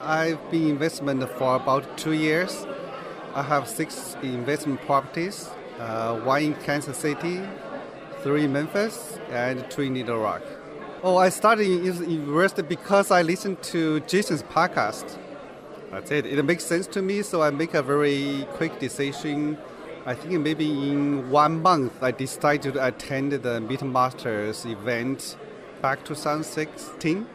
I've been in investment for about 2 years. I have 6 investment properties, 1 in Kansas City, 3 in Memphis, and 2 in Little Rock. I started in university because I listened to Jason's podcast. That's it. It makes sense to me, so I make a very quick decision. I think maybe in 1 month, I decided to attend the MidMasters event back 2016.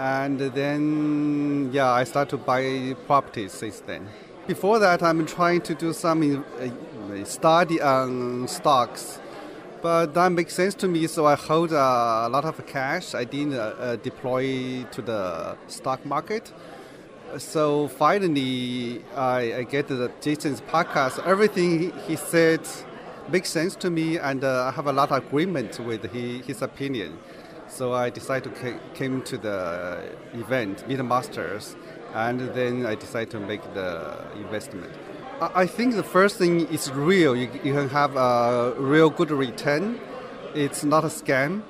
And then, I started to buy properties since then. Before that, I'm trying to do some study on stocks. But that makes sense to me, so I hold a lot of cash. I didn't deploy to the stock market. So finally, I get Jason's podcast. Everything he said makes sense to me, and I have a lot of agreement with his opinion. So I decided to came to the event, MidMasters, and then I decided to make the investment. I think the first thing is real. You can have a real good return. It's not a scam,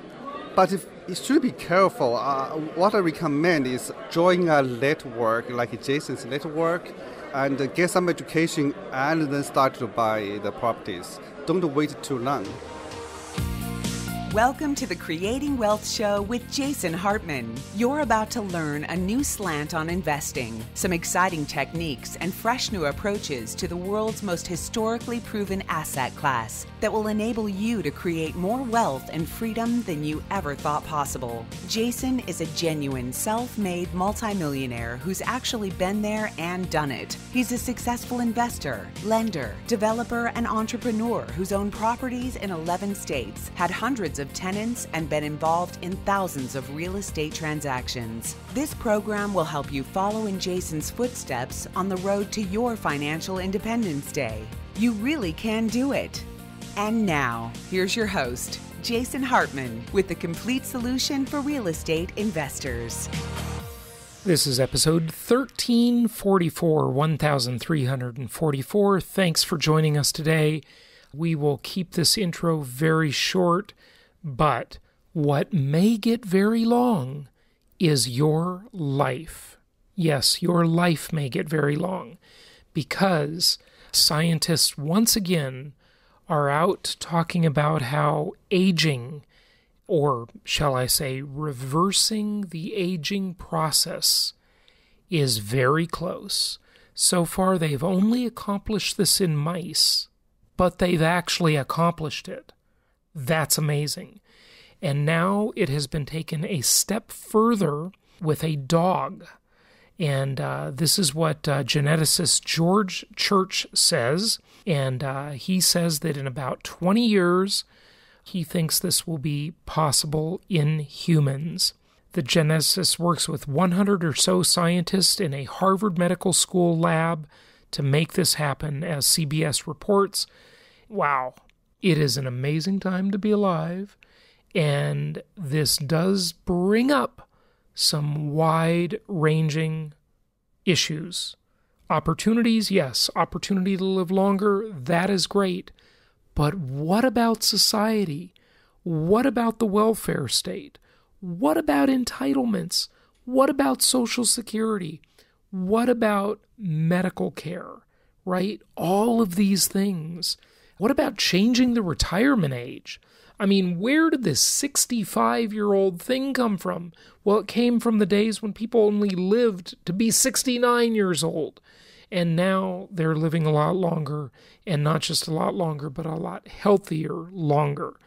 but you should be careful. What I recommend is join a network like Jason's network and get some education and then start to buy the properties. Don't wait too long. Welcome to the Creating Wealth Show with Jason Hartman. You're about to learn a new slant on investing, some exciting techniques, and fresh new approaches to the world's most historically proven asset class that will enable you to create more wealth and freedom than you ever thought possible. Jason is a genuine self-made multimillionaire who's actually been there and done it. He's a successful investor, lender, developer, and entrepreneur who's owned properties in 11 states, had hundreds of tenants, and been involved in thousands of real estate transactions. This program will help you follow in Jason's footsteps on the road to your financial independence day. You really can do it. And now, here's your host, Jason Hartman, with the complete solution for real estate investors. This is episode 1344, 1344. Thanks for joining us today. We will keep this intro very short, but what may get very long is your life. Yes, your life may get very long because scientists once again are out talking about how aging, or shall I say reversing the aging process, is very close. So far they've only accomplished this in mice, but they've actually accomplished it. That's amazing. And now it has been taken a step further with a dog. And this is what geneticist George Church says. And he says that in about 20 years, he thinks this will be possible in humans. The geneticist works with 100 or so scientists in a Harvard Medical School lab to make this happen, as CBS reports. Wow. It is an amazing time to be alive, and this does bring up some wide-ranging issues. Opportunities, yes. Opportunity to live longer, that is great. But what about society? What about the welfare state? What about entitlements? What about Social Security? What about medical care, right? All of these things. What about changing the retirement age? I mean, where did this 65-year-old thing come from? Well, it came from the days when people only lived to be 69 years old. And now they're living a lot longer, and not just a lot longer, but a lot healthier longer.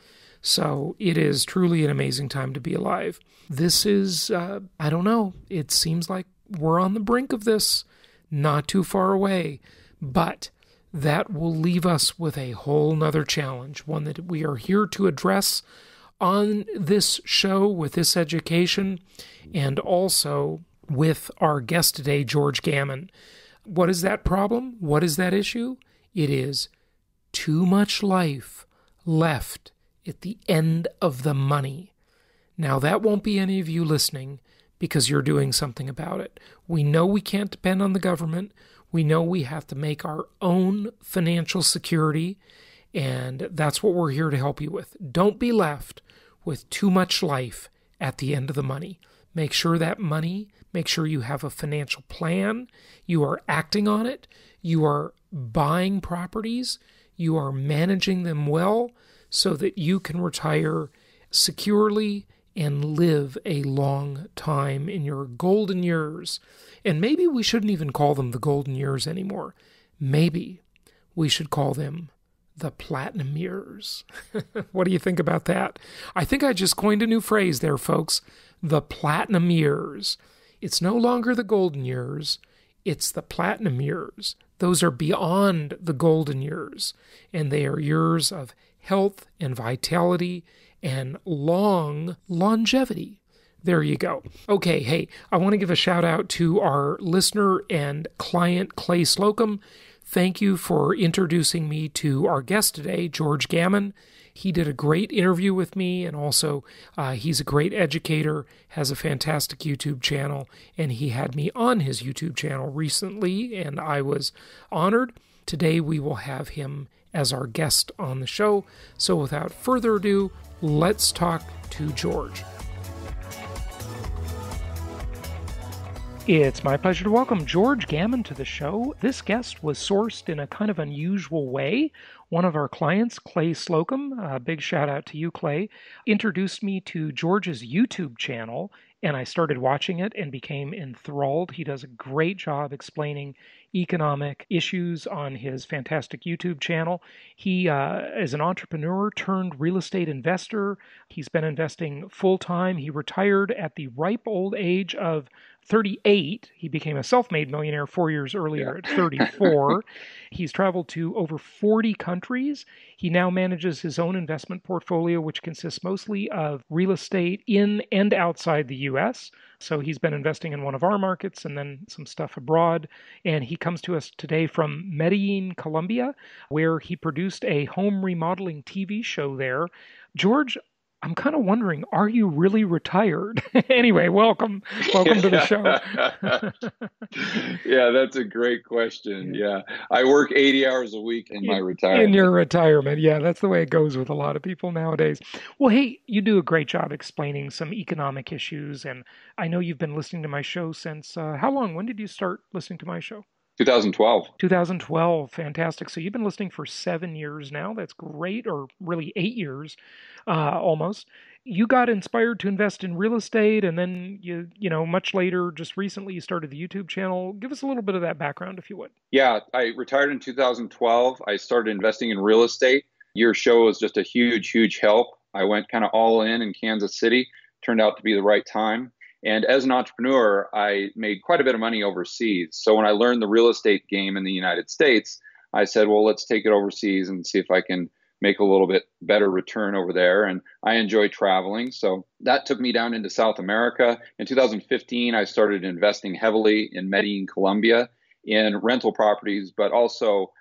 So it is truly an amazing time to be alive. This is, I don't know, it seems like we're on the brink of this, not too far away, but that will leave us with a whole nother challenge, one that we are here to address on this show with this education, and also with our guest today, George Gammon. What is that problem? What is that issue? It is too much life left at the end of the money. Now, that won't be any of you listening because you're doing something about it. We know we can't depend on the government. We know we have to make our own financial security, and that's what we're here to help you with. Don't be left with too much life at the end of the money. Make sure that money Make sure you have a financial plan. You are acting on it. You are buying properties. You are managing them well so that you can retire securely and live a long time in your golden years. And maybe we shouldn't even call them the golden years anymore. Maybe we should call them the platinum years. What do you think about that? I think I just coined a new phrase there, folks. The platinum years. It's no longer the golden years. It's the platinum years. Those are beyond the golden years. And they are years of health and vitality and long longevity. There you go. Okay, hey, I want to give a shout out to our listener and client, Clay Slocum. Thank you for introducing me to our guest today, George Gammon. He did a great interview with me, and also he's a great educator, has a fantastic YouTube channel, and he had me on his YouTube channel recently, and I was honored. Today we will have him as our guest on the show. So without further ado, let's talk to George. It's my pleasure to welcome George Gammon to the show. This guest was sourced in a kind of unusual way. One of our clients, Clay Slocum, a big shout out to you, Clay, introduced me to George's YouTube channel, and I started watching it and became enthralled. He does a great job explaining economic issues on his fantastic YouTube channel. He is an entrepreneur turned real estate investor. He's been investing full time. He retired at the ripe old age of 38. He became a self-made millionaire 4 years earlier at 34. He's traveled to over 40 countries. He now manages his own investment portfolio, which consists mostly of real estate in and outside the U.S. So he's been investing in one of our markets and then some stuff abroad. And he comes to us today from Medellin, Colombia, where he produced a home remodeling TV show there. George, I'm kind of wondering, are you really retired? Anyway, welcome to the show. Yeah, that's a great question. Yeah, I work 80 hours a week in my retirement. In your retirement, yeah, that's the way it goes with a lot of people nowadays. Well, hey, you do a great job explaining some economic issues, and I know you've been listening to my show since, how long? When did you start listening to my show? 2012. 2012, fantastic. So you've been listening for 7 years now. That's great, or really 8 years, almost. You got inspired to invest in real estate, and then you know, much later, just recently, you started the YouTube channel. Give us a little bit of that background, if you would. Yeah, I retired in 2012. I started investing in real estate. Your show was just a huge help. I went kind of all in Kansas City. Turned out to be the right time. And as an entrepreneur, I made quite a bit of money overseas. So when I learned the real estate game in the United States, I said, well, let's take it overseas and see if I can make a little bit better return over there. And I enjoy traveling. So that took me down into South America. In 2015, I started investing heavily in Medellin, Colombia, in rental properties, but also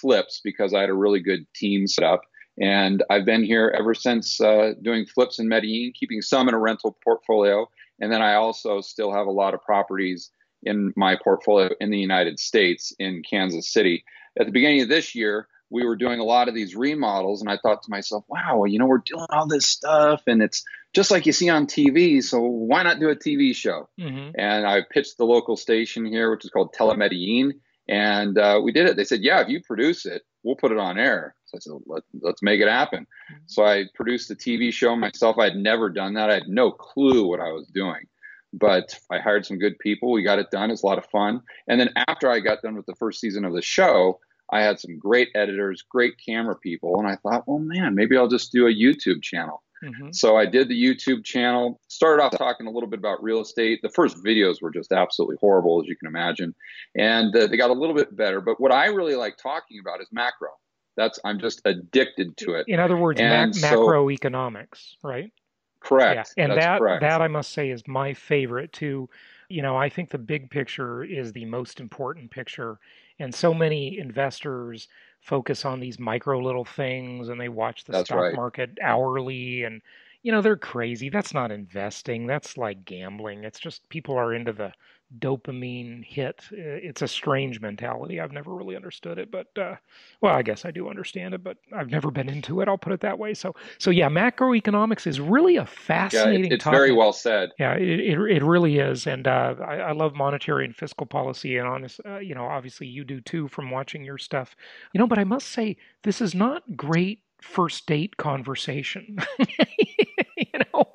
flips, because I had a really good team set up. And I've been here ever since, doing flips in Medellin, keeping some in a rental portfolio. And then I also still have a lot of properties in my portfolio in the United States, in Kansas City. At the beginning of this year, we were doing a lot of these remodels, and I thought to myself, wow, you know, we're doing all this stuff, and it's just like you see on TV, so why not do a TV show? Mm-hmm. And I pitched the local station here, which is called Telemedellin, and we did it. They said, yeah, if you produce it, we'll put it on air. So I said, let's make it happen. Mm-hmm. So I produced the TV show myself. I had never done that. I had no clue what I was doing. But I hired some good people. We got it done. It's a lot of fun. And then after I got done with the first season of the show, I had some great editors, great camera people. And I thought, well, man, maybe I'll just do a YouTube channel. Mm-hmm. So I did the YouTube channel, started off talking a little bit about real estate. The first videos were just absolutely horrible, as you can imagine. And they got a little bit better. But what I really like talking about is macro. I'm just addicted to it. In other words, macroeconomics, right? Correct. Yeah. And that's correct. That I must say is my favorite too. You know, I think the big picture is the most important picture. And so many investors focus on these micro little things, and they watch the stock market hourly, and, you know, they're crazy. That's not investing. That's like gambling. It's just people are into the dopamine hit. It's a strange mentality. I've never really understood it, but well, I guess I do understand it, but I've never been into it. I'll put it that way. So yeah, macroeconomics is really a fascinating it's topic. very well said. Yeah, it really is, and I love monetary and fiscal policy, and obviously you do too from watching your stuff. But I must say this is not great first date conversation. you know.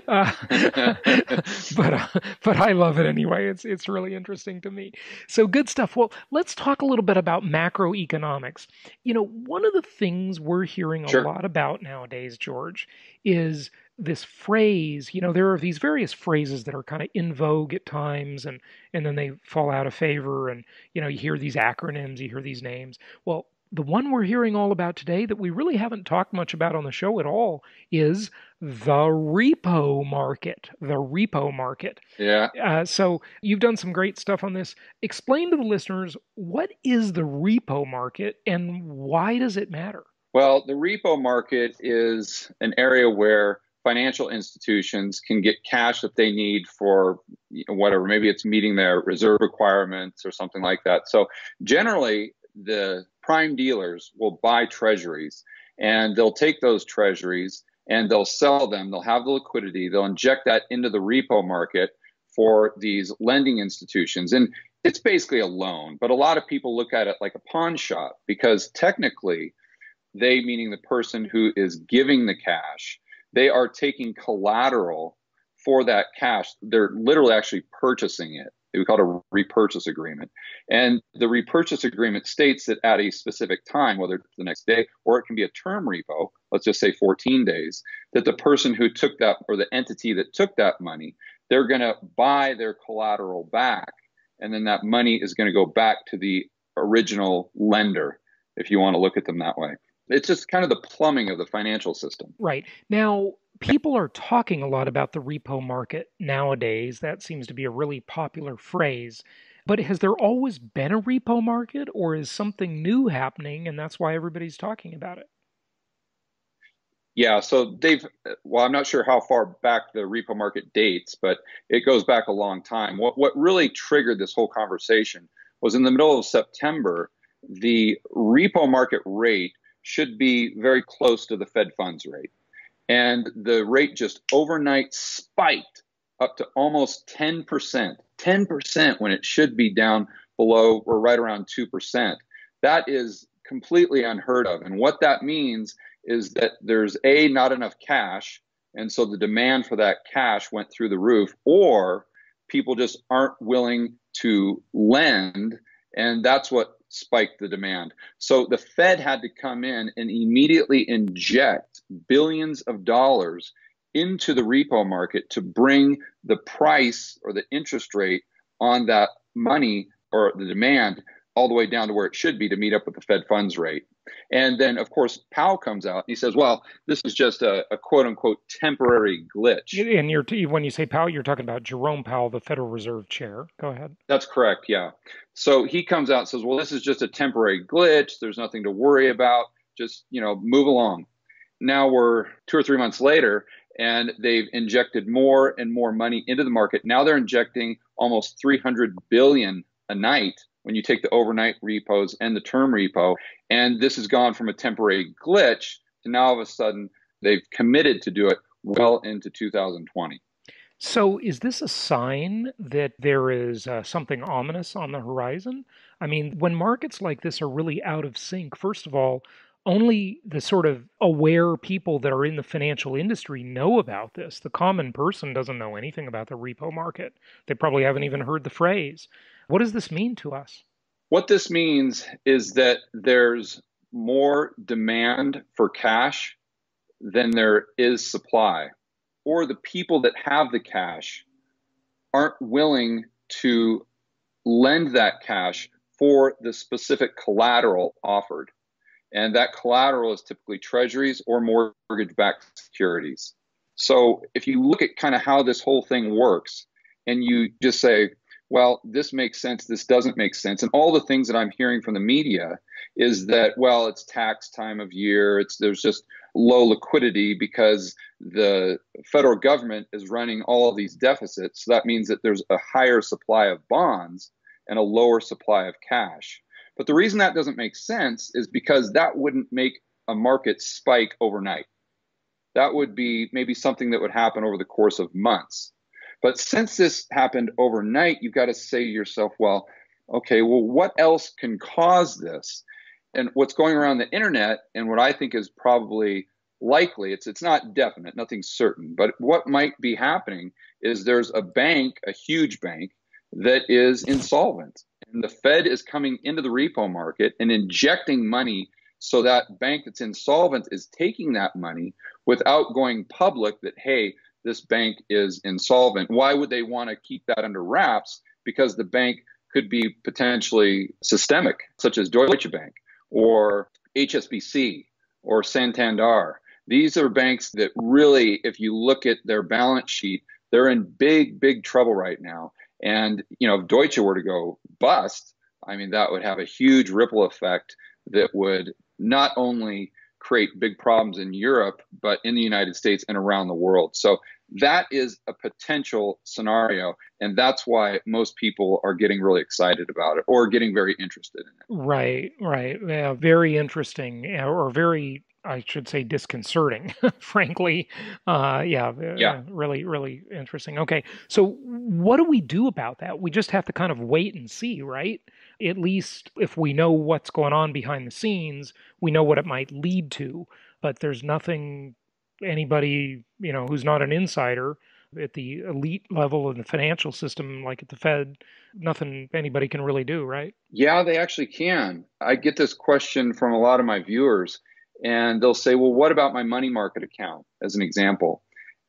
uh, but I love it anyway. It's really interesting to me. So good stuff. Well, let's talk a little bit about macroeconomics. One of the things we're hearing a lot about nowadays, George, is this phrase. There are these various phrases that are kind of in vogue at times, and then they fall out of favor. And you hear these acronyms, you hear these names. Well, the one we're hearing all about today that we really haven't talked much about on the show at all is the repo market. The repo market. Yeah. So you've done some great stuff on this. Explain to the listeners, what is the repo market and why does it matter? Well, the repo market is an area where financial institutions can get cash that they need for whatever. Maybe it's meeting their reserve requirements or something like that. So generally, the prime dealers will buy treasuries, and they'll take those treasuries and they'll sell them. They'll have the liquidity. They'll inject that into the repo market for these lending institutions. And it's basically a loan, but a lot of people look at it like a pawn shop because technically they, meaning the person who is giving the cash, they are taking collateral for that cash. They're literally actually purchasing it. We call it a repurchase agreement. And the repurchase agreement states that at a specific time, whether it's the next day or it can be a term repo, let's just say 14 days, that the person who took that or the entity that took that money, they're going to buy their collateral back. And then that money is going to go back to the original lender, if you want to look at them that way. It's just kind of the plumbing of the financial system. Right. Now, people are talking a lot about the repo market nowadays. That seems to be a really popular phrase. But has there always been a repo market, or is something new happening and that's why everybody's talking about it? Yeah, so I'm not sure how far back the repo market dates, but it goes back a long time. What really triggered this whole conversation was in the middle of September, the repo market rate should be very close to the Fed funds rate. And the rate just overnight spiked up to almost 10%, 10% when it should be down below or right around 2%. That is completely unheard of. And what that means is that there's not enough cash. And so the demand for that cash went through the roof, or people just aren't willing to lend. And that's what spiked the demand. So the Fed had to come in and immediately inject billions of dollars into the repo market to bring the price or the interest rate on that money or the demand all the way down to where it should be to meet up with the Fed funds rate. And then, of course, Powell comes out and he says, well, this is just a quote unquote temporary glitch. And when you say Powell, you're talking about Jerome Powell, the Federal Reserve Chair. Go ahead. That's correct. Yeah. So he comes out and says, well, this is just a temporary glitch. There's nothing to worry about. Just, move along. Now we're 2 or 3 months later, and they've injected more and more money into the market. Now they're injecting almost $300 billion a night when you take the overnight repos and the term repo. And this has gone from a temporary glitch to now all of a sudden they've committed to do it well into 2020. So is this a sign that there is something ominous on the horizon? I mean, when markets like this are really out of sync, first of all, only the sort of aware people that are in the financial industry know about this. The common person doesn't know anything about the repo market. They probably haven't even heard the phrase. What does this mean to us? What this means is that there's more demand for cash than there is supply, or the people that have the cash aren't willing to lend that cash for the specific collateral offered. And that collateral is typically treasuries or mortgage-backed securities. So if you look at kind of how this whole thing works and you just say, well, this makes sense, this doesn't make sense. And all the things that I'm hearing from the media is that, well, it's tax time of year. There's just low liquidity because the federal government is running all of these deficits. So that means that there's a higher supply of bonds and a lower supply of cash. But the reason that doesn't make sense is because that wouldn't make a market spike overnight. That would be maybe something that would happen over the course of months. But since this happened overnight, you've got to say to yourself, well, okay, well, what else can cause this? And what's going around the internet, and what I think is probably likely, it's not definite, nothing's certain, but what might be happening is there's a bank, a huge bank, that is insolvent. And the Fed is coming into the repo market and injecting money so that bank that's insolvent is taking that money without going public that, hey, this bank is insolvent. Why would they want to keep that under wraps? Because the bank could be potentially systemic, such as Deutsche Bank or HSBC or Santander. These are banks that really, if you look at their balance sheet, they're in big, big trouble right now. And, if Deutsche were to go bust, I mean, that would have a huge ripple effect that would not only create big problems in Europe, but in the United States and around the world. So that is a potential scenario. And that's why most people are getting really excited about it or getting very interested in it. Right, right. Yeah, very interesting, or very, I should say, disconcerting, frankly. Really, really interesting. Okay, so what do we do about that? We just have to kind of wait and see, right? At least if we know what's going on behind the scenes, we know what it might lead to, but there's nothing anybody, who's not an insider at the elite level of the financial system, like at the Fed, nothing anybody can really do, right? Yeah, they actually can. I get this question from a lot of my viewers, and they'll say, well, what about my money market account, as an example?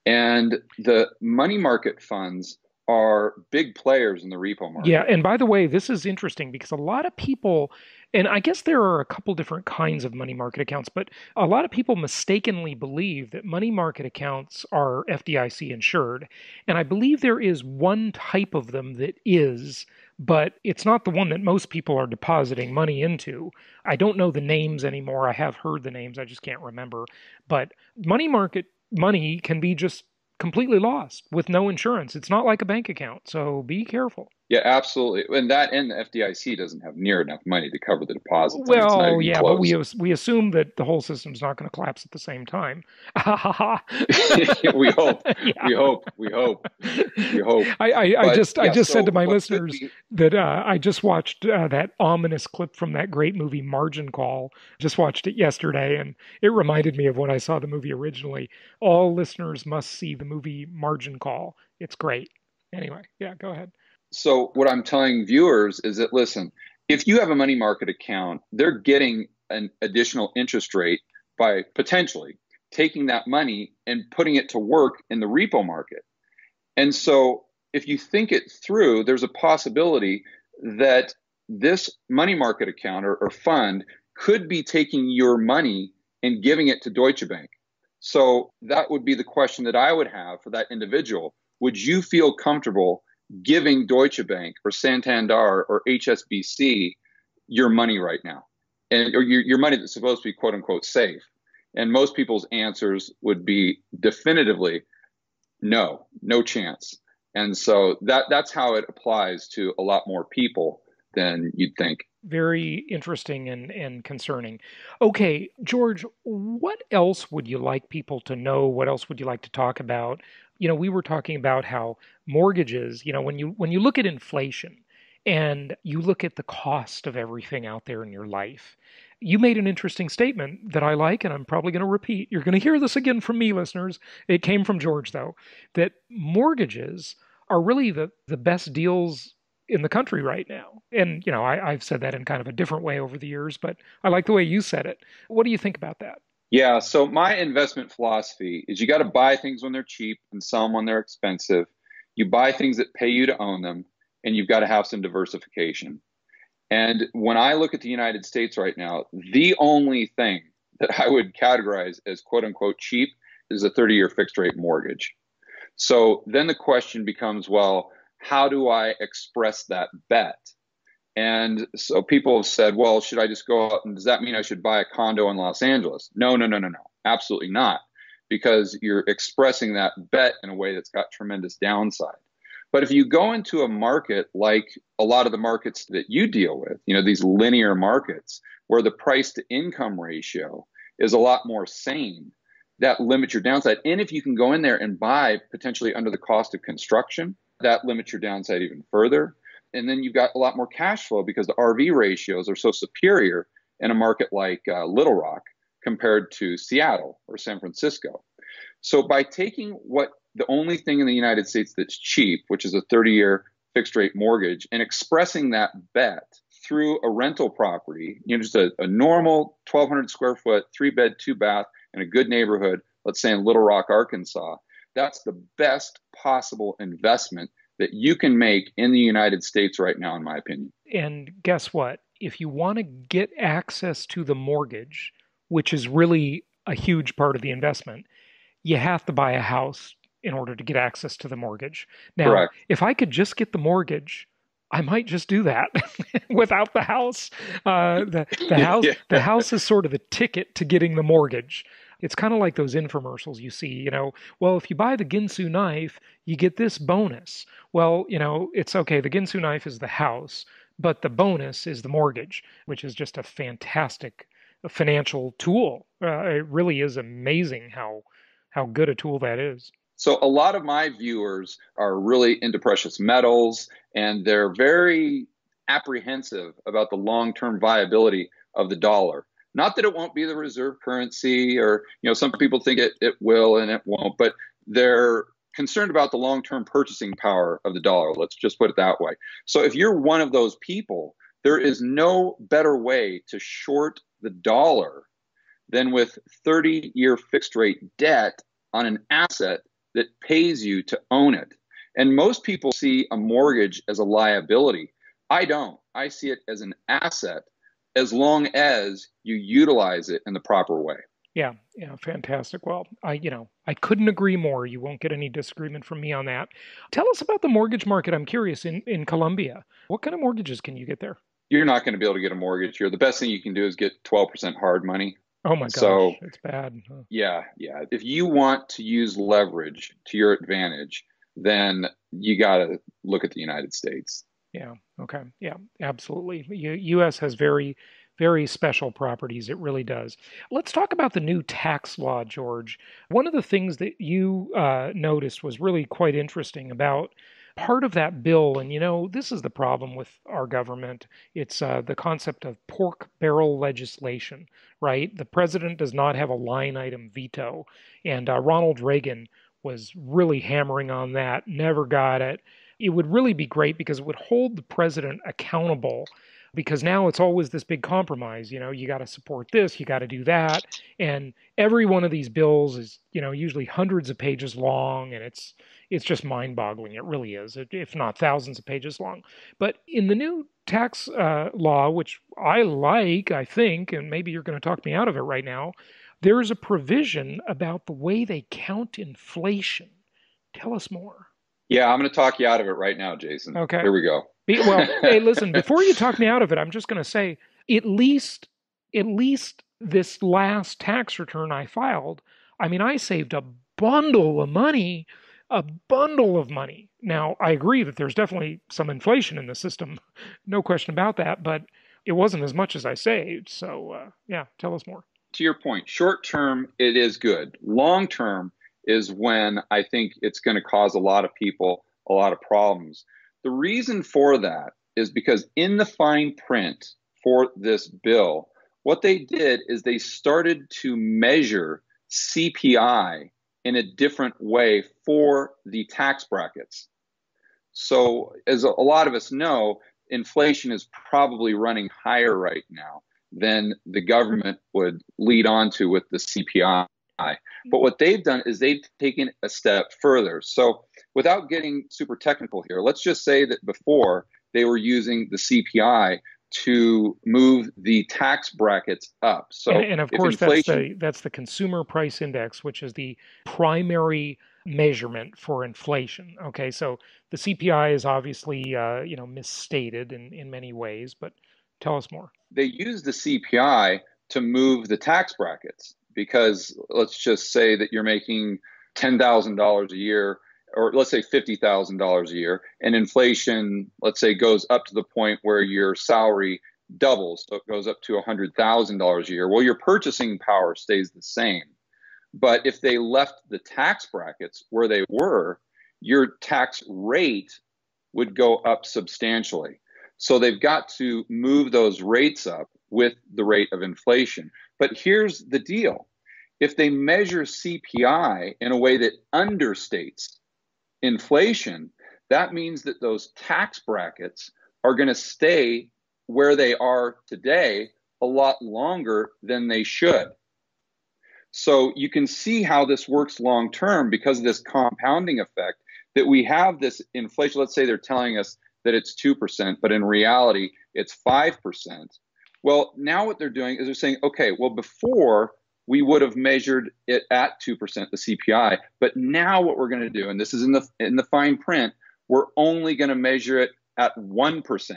And the money market funds are big players in the repo market. Yeah, and by the way, this is interesting because a lot of people, and I guess there are a couple different kinds of money market accounts, but a lot of people mistakenly believe that money market accounts are FDIC insured. And I believe there is one type of them that is, but it's not the one that most people are depositing money into. I don't know the names anymore. I have heard the names, I just can't remember. But money market money can be just completely lost with no insurance. It's not like a bank account, so be careful. Yeah, absolutely. And the FDIC doesn't have near enough money to cover the deposits. Well, yeah, but we assume that the whole system's not going to collapse at the same time. We hope. Yeah. We hope. I just said to my listeners that I just watched that ominous clip from that great movie Margin Call. Just watched it yesterday, and it reminded me of when I saw the movie originally. All listeners must see the movie Margin Call. It's great. Anyway, yeah, go ahead. So what I'm telling viewers is that, listen, if you have a money market account, they're getting an additional interest rate by potentially taking that money and putting it to work in the repo market. And so if you think it through, there's a possibility that this money market account or fund could be taking your money and giving it to Deutsche Bank. So that would be the question that I would have for that individual. Would you feel comfortable giving Deutsche Bank or Santander or HSBC your money right now, and or your money that's supposed to be quote unquote safe? And most people's answers would be definitively no chance. And so that's how it applies to a lot more people than you'd think. Very interesting and concerning. Okay, George, what else would you like people to know? What else would you like to talk about? We were talking about how mortgages, when you look at inflation and you look at the cost of everything out there in your life, you made an interesting statement that I like, and I'm probably going to repeat. You're going to hear this again from me, listeners. It came from George, though, that mortgages are really the best deals in the country right now. And, I've said that in kind of a different way over the years, but I like the way you said it. What do you think about that? Yeah, so my investment philosophy is you got to buy things when they're cheap and sell them when they're expensive. You buy things that pay you to own them, and you've got to have some diversification. And when I look at the United States right now, the only thing that I would categorize as quote unquote cheap is a 30-year fixed rate mortgage. So then the question becomes, well, how do I express that bet? And so people have said, well, should I just go out and does that mean I should buy a condo in Los Angeles? No. Absolutely not, because you're expressing that bet in a way that's got tremendous downside. But if you go into a market like a lot of the markets that you deal with, these linear markets where the price to income ratio is a lot more sane, that limits your downside. And if you can go in there and buy potentially under the cost of construction, that limits your downside even further. And then you've got a lot more cash flow because the RV ratios are so superior in a market like Little Rock compared to Seattle or San Francisco. So by taking the only thing in the United States that's cheap, which is a 30-year fixed rate mortgage, and expressing that bet through a rental property, just a normal 1,200 square foot, 3-bed, 2-bath in a good neighborhood, let's say in Little Rock, Arkansas, that's the best possible investment that you can make in the United States right now, in my opinion. And guess what? If you want to get access to the mortgage, which is really a huge part of the investment, you have to buy a house in order to get access to the mortgage. Now, Correct. If I could just get the mortgage, I might just do that without the house. The house is sort of the ticket to getting the mortgage. It's kind of like those infomercials you see, well, if you buy the Ginsu knife, you get this bonus. Well, it's okay. The Ginsu knife is the house, but the bonus is the mortgage, which is just a fantastic financial tool. It really is amazing how good a tool that is. So a lot of my viewers are really into precious metals, and they're very apprehensive about the long-term viability of the dollar. Not that it won't be the reserve currency, or some people think it will and it won't, but they're concerned about the long-term purchasing power of the dollar. Let's just put it that way. So if you're one of those people, there is no better way to short the dollar than with 30-year fixed rate debt on an asset that pays you to own it. And most people see a mortgage as a liability. I don't. I see it as an asset as long as you utilize it in the proper way. Yeah, fantastic. Well, I couldn't agree more. You won't get any disagreement from me on that. Tell us about the mortgage market. I'm curious, in Colombia, what kind of mortgages can you get there? You're not going to be able to get a mortgage here. The best thing you can do is get 12% hard money. Oh my gosh, so, it's bad. Huh? Yeah. If you want to use leverage to your advantage, then you got to look at the United States. Yeah. Okay. Yeah, absolutely. U.S. has very, very special properties. It really does. Let's talk about the new tax law, George. One of the things that you noticed was really quite interesting about part of that bill, and this is the problem with our government. It's the concept of pork barrel legislation, right? The president does not have a line item veto, and Ronald Reagan was really hammering on that, never got it. It would really be great because it would hold the president accountable, because now it's always this big compromise. You got to support this, you got to do that. And every one of these bills is, usually hundreds of pages long, and it's just mind-boggling. It really is, if not thousands of pages long. But in the new tax law, which I think, and maybe you're going to talk me out of it right now, there is a provision about the way they count inflation. Tell us more. Yeah, I'm going to talk you out of it right now, Jason. Okay. Here we go. Well, hey, listen, before you talk me out of it, I'm just going to say, at least this last tax return I filed, I saved a bundle of money. Now, I agree that there's definitely some inflation in the system, no question about that, but it wasn't as much as I saved. So, tell us more. To your point, short term, it is good. Long term is when I think it's going to cause a lot of people a lot of problems. The reason for that is because in the fine print for this bill, what they did is they started to measure CPI in a different way for the tax brackets. So as a lot of us know, inflation is probably running higher right now than the government would lead on to with the CPI. But what they've done is they've taken a step further. So without getting super technical here, let's just say that before they were using the CPI to move the tax brackets up. So and of course, that's the consumer price index, which is the primary measurement for inflation. Okay, so the CPI is obviously misstated in many ways, but tell us more. They use the CPI to move the tax brackets. because let's just say that you're making $10,000 a year, or let's say $50,000 a year, and inflation, let's say, goes up to the point where your salary doubles, so it goes up to $100,000 a year. Well, your purchasing power stays the same. But if they left the tax brackets where they were, your tax rate would go up substantially. So they've got to move those rates up with the rate of inflation. But here's the deal. If they measure CPI in a way that understates inflation, that means that those tax brackets are going to stay where they are today a lot longer than they should. So you can see how this works long term because of this compounding effect, that we have this inflation. Let's say they're telling us that it's 2%, but in reality, it's 5%. Well, now what they're doing is they're saying, okay, well, before we would have measured it at 2%, the CPI, but now what we're going to do, and this is in the fine print, we're only going to measure it at 1%.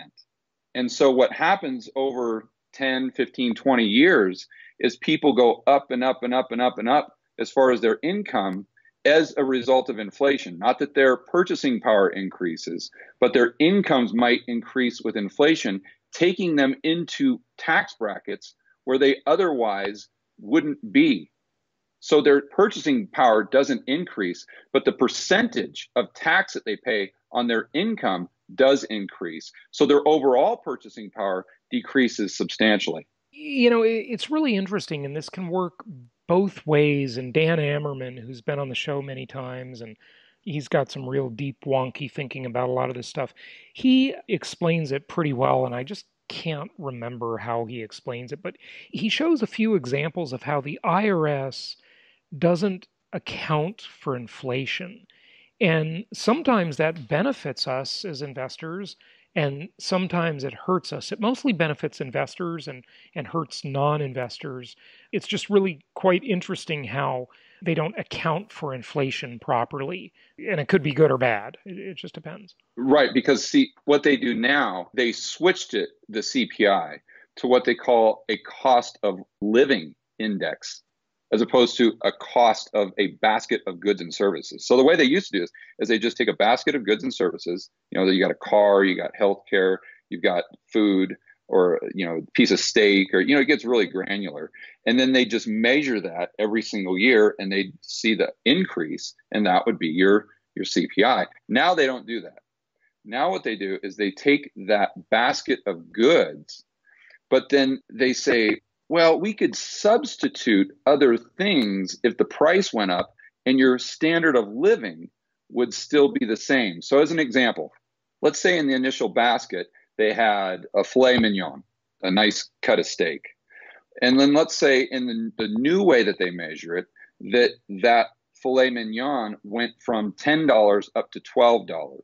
And so what happens over 10, 15, 20 years is people go up and up and up and up and up as far as their income as a result of inflation. Not that their purchasing power increases, but their incomes might increase with inflation, taking them into tax brackets where they otherwise wouldn't be. So their purchasing power doesn't increase, but the percentage of tax that they pay on their income does increase. So their overall purchasing power decreases substantially. You know, it's really interesting, and this can work both ways. And Dan Ammerman, who's been on the show many times, and he's got some real deep, wonky thinking about a lot of this stuff, he explains it pretty well, and I just can't remember how he explains it, but he shows a few examples of how the IRS doesn't account for inflation. And sometimes that benefits us as investors, and sometimes it hurts us. It mostly benefits investors and hurts non-investors. It's just really quite interesting how they don't account for inflation properly. And it could be good or bad. It just depends. Right, because see, what they do now, they switched it, the CPI, to what they call a cost of living index, as opposed to a cost of a basket of goods and services. So the way they used to do this is they just take a basket of goods and services. You know, you got a car, you got healthcare, you've got food, or, you know, a piece of steak, or, you know, it gets really granular. And then they just measure that every single year, and they see the increase, and that would be your CPI. Now they don't do that. Now what they do is they take that basket of goods, but then they say, well, we could substitute other things if the price went up and your standard of living would still be the same. So as an example, let's say in the initial basket, they had a filet mignon, a nice cut of steak. And then let's say in the new way that they measure it, that filet mignon went from $10 up to $12.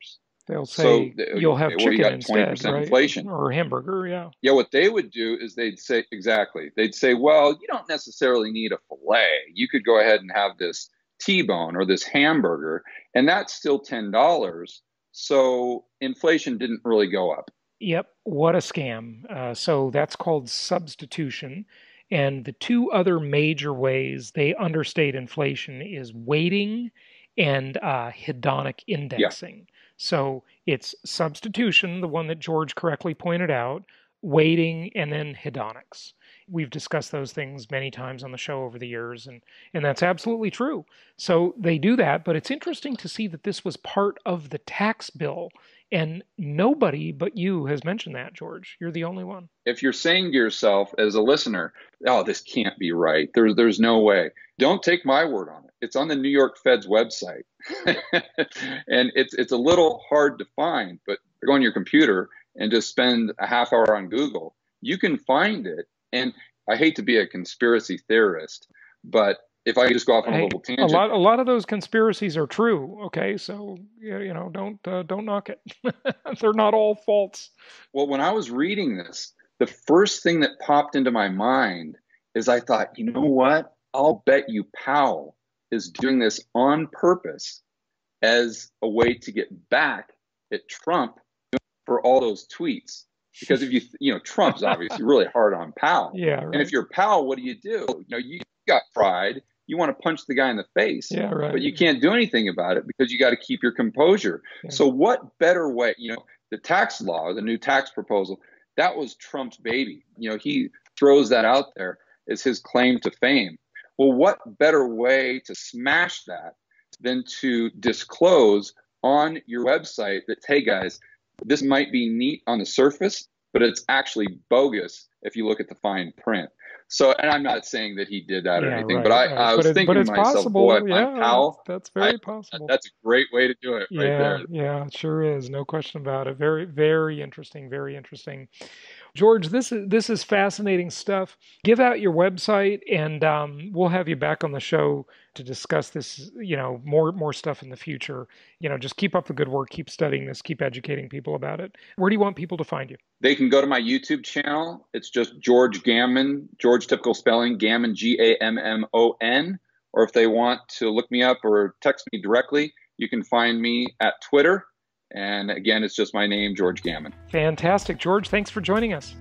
They'll say you'll have chicken you got 20% instead, right? inflation. Or hamburger, yeah. Yeah, what they would do is they'd say, exactly. They'd say, well, you don't necessarily need a filet. You could go ahead and have this T-bone or this hamburger, and that's still $10. So inflation didn't really go up. Yep, what a scam. So that's called substitution. And the two other major ways they understate inflation is weighting and hedonic indexing. Yeah. So it's substitution, the one that George correctly pointed out, weighting, and then hedonics. We've discussed those things many times on the show over the years, and that's absolutely true. So they do that, but it's interesting to see that this was part of the tax bill, and nobody but you has mentioned that, George. You're the only one. If you're saying to yourself as a listener, oh, this can't be right, there's no way, don't take my word on it. It's on the New York Fed's website. And it's a little hard to find, but go on your computer and just spend a half hour on Google. You can find it. And I hate to be a conspiracy theorist, but if I could just go off on a little tangent. A lot of those conspiracies are true. Okay, so you know, don't knock it. They're not all false. Well, when I was reading this, the first thing that popped into my mind is I thought, you know what? I'll bet you Powell is doing this on purpose as a way to get back at Trump for all those tweets. Because if you know, Trump's obviously really hard on Powell. Yeah. Right. And if you're Powell, what do? You got pride. You want to punch the guy in the face, but you can't do anything about it because you got to keep your composure. Yeah. So what better way, the tax law, the new tax proposal, that was Trump's baby. He throws that out there as his claim to fame. Well, what better way to smash that than to disclose on your website that, hey guys, this might be neat on the surface, but it's actually bogus if you look at the fine print. So, and I'm not saying that he did that or anything, but I was thinking to myself, possible. Boy, my pal, that's very possible. That's a great way to do it right there. Yeah, it sure is. No question about it. Very, very interesting. Very interesting. George, this is fascinating stuff. Give out your website, and we'll have you back on the show to discuss this, more stuff in the future. Just keep up the good work, keep studying this, keep educating people about it. Where do you want people to find you? They can go to my YouTube channel. It's just George Gammon, George typical spelling, Gammon, Gammon. Or if they want to look me up or text me directly, you can find me at Twitter. And again, it's just my name, George Gammon. Fantastic. George, thanks for joining us.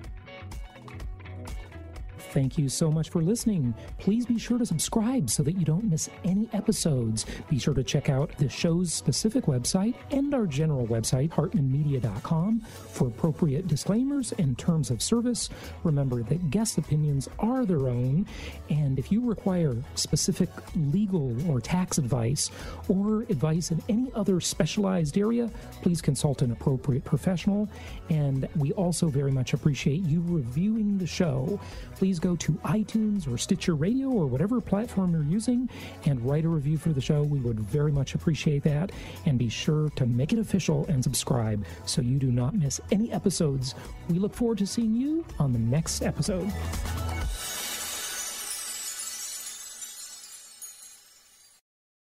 Thank you so much for listening. Please be sure to subscribe so that you don't miss any episodes. Be sure to check out the show's specific website and our general website, hartmanmedia.com, for appropriate disclaimers and terms of service. Remember that guest opinions are their own, and if you require specific legal or tax advice or advice in any other specialized area, please consult an appropriate professional. And we also very much appreciate you reviewing the show. Please go to iTunes or Stitcher Radio or whatever platform you're using and write a review for the show. We would very much appreciate that. And be sure to make it official and subscribe so you do not miss any episodes. We look forward to seeing you on the next episode.